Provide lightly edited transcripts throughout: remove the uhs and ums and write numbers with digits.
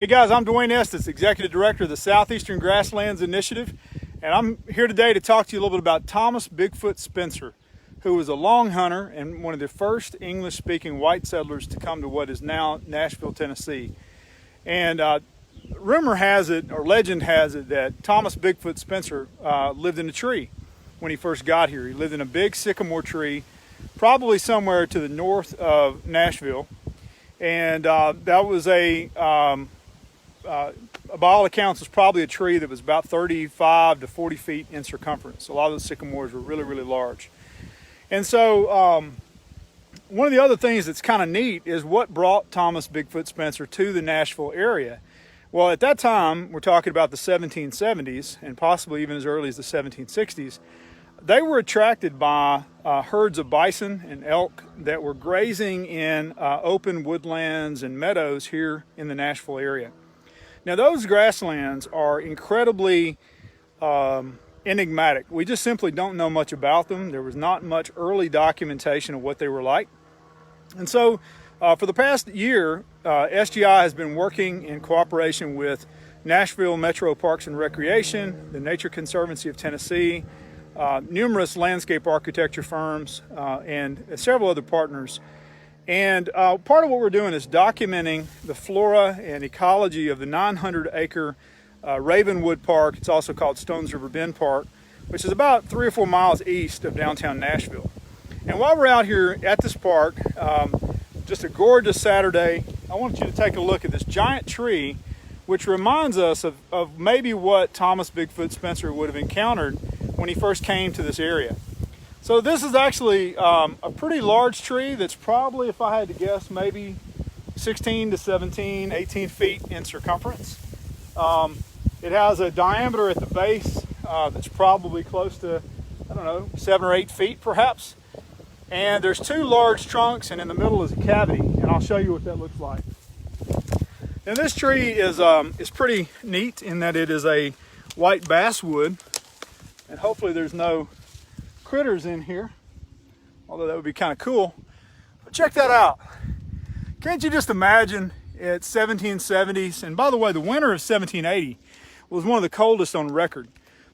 Hey guys, I'm Dwayne Estes, Executive Director of the Southeastern Grasslands Initiative, and I'm here today to talk to you a little bit about Thomas Bigfoot Spencer, who was a long hunter and one of the first English-speaking white settlers to come to what is now Nashville, Tennessee. And rumor has it, or legend has it, that Thomas Bigfoot Spencer lived in a tree when he first got here. He lived in a big sycamore tree, probably somewhere to the north of Nashville, and that was by all accounts, was probably a tree that was about 35 to 40 feet in circumference. A lot of the sycamores were really, really large. And so one of the other things that's kind of neat is what brought Thomas Bigfoot Spencer to the Nashville area. Well, at that time, we're talking about the 1770s and possibly even as early as the 1760s, they were attracted by herds of bison and elk that were grazing in open woodlands and meadows here in the Nashville area. Now, those grasslands are incredibly enigmatic. We just simply don't know much about them. There was not much early documentation of what they were like. And so for the past year, SGI has been working in cooperation with Nashville Metro Parks and Recreation, the Nature Conservancy of Tennessee, numerous landscape architecture firms, and several other partners. And part of what we're doing is documenting the flora and ecology of the 900-acre Ravenwood Park. It's also called Stones River Bend Park, which is about 3 or 4 miles east of downtown Nashville. And while we're out here at this park, just a gorgeous Saturday, I want you to take a look at this giant tree, which reminds us of maybe what Thomas Bigfoot Spencer would have encountered when he first came to this area. So this is actually a pretty large tree that's probably, if I had to guess, maybe 16 to 17, 18 feet in circumference. It has a diameter at the base that's probably close to, 7 or 8 feet perhaps. And there's 2 large trunks, and in the middle is a cavity, and I'll show you what that looks like. And this tree is pretty neat in that it is a white basswood, and hopefully there's no critters in here, although that would be kind of cool. But check that out. Can't you just imagine it's 1770s? And by the way, the winter of 1780 was one of the coldest on record.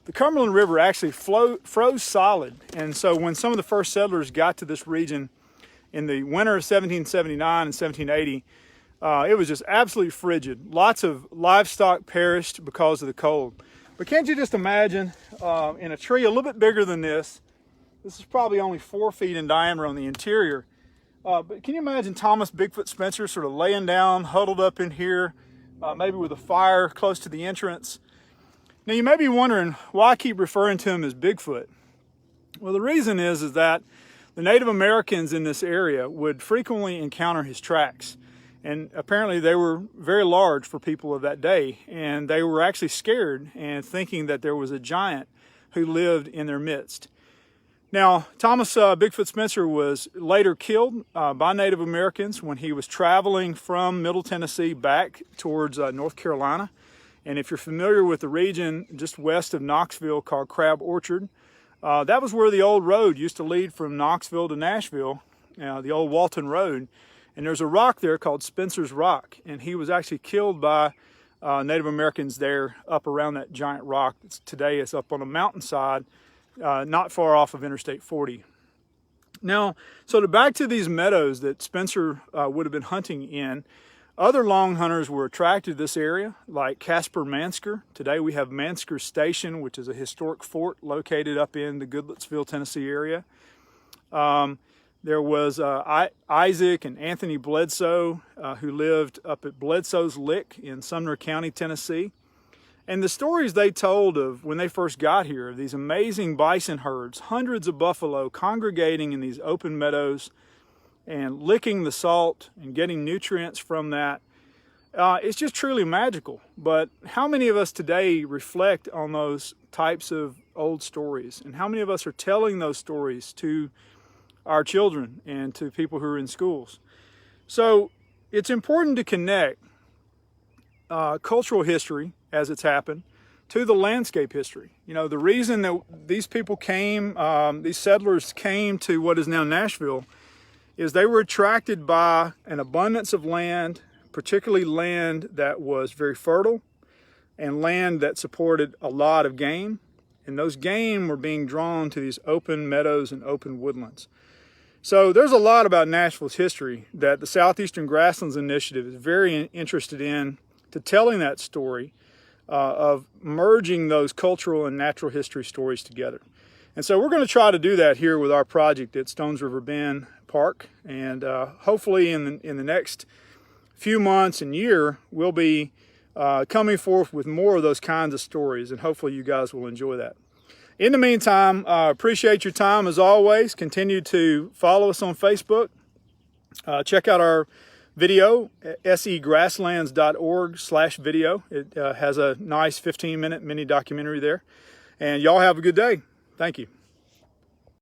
The Cumberland River actually froze solid, and so when some of the first settlers got to this region in the winter of 1779 and 1780, it was just absolutely frigid. Lots of livestock perished because of the cold. But can't you just imagine in a tree a little bit bigger than this? This is probably only 4 feet in diameter on the interior. But can you imagine Thomas Bigfoot Spencer sort of laying down, huddled up in here, maybe with a fire close to the entrance? Now you may be wondering why I keep referring to him as Bigfoot. Well, the reason is that the Native Americans in this area would frequently encounter his tracks. And apparently they were very large for people of that day. And they were actually scared and thinking that there was a giant who lived in their midst. Now, Thomas Bigfoot Spencer was later killed by Native Americans when he was traveling from Middle Tennessee back towards North Carolina. And if you're familiar with the region just west of Knoxville called Crab Orchard, that was where the old road used to lead from Knoxville to Nashville, the old Walton Road. And there's a rock there called Spencer's Rock, and he was actually killed by Native Americans there up around that giant rock. Today it's up on a mountainside not far off of Interstate 40. Now, so back to these meadows that Spencer would have been hunting in, other long hunters were attracted to this area, like Caspar Mansker. Today we have Mansker Station, which is a historic fort located up in the Goodlettsville, Tennessee area. There was Isaac and Anthony Bledsoe, who lived up at Bledsoe's Lick in Sumner County, Tennessee. And the stories they told of when they first got here, these amazing bison herds, hundreds of buffalo congregating in these open meadows and licking the salt and getting nutrients from that, it's just truly magical. But how many of us today reflect on those types of old stories? And how many of us are telling those stories to our children and to people who are in schools? So it's important to connect cultural history as it's happened to the landscape history. You know, the reason that these people came, these settlers came to what is now Nashville, is they were attracted by an abundance of land, particularly land that was very fertile and land that supported a lot of game. And those game were being drawn to these open meadows and open woodlands. So there's a lot about Nashville's history that the Southeastern Grasslands Initiative is very interested in, to telling that story of merging those cultural and natural history stories together. And so we're going to try to do that here with our project at Stones River Bend Park. And hopefully in the next few months and year, we'll be coming forth with more of those kinds of stories, and hopefully you guys will enjoy that. In the meantime, appreciate your time as always. Continue to follow us on Facebook. Check out our video at segrasslands.org/video. It has a nice 15-minute mini documentary there. And y'all have a good day. Thank you.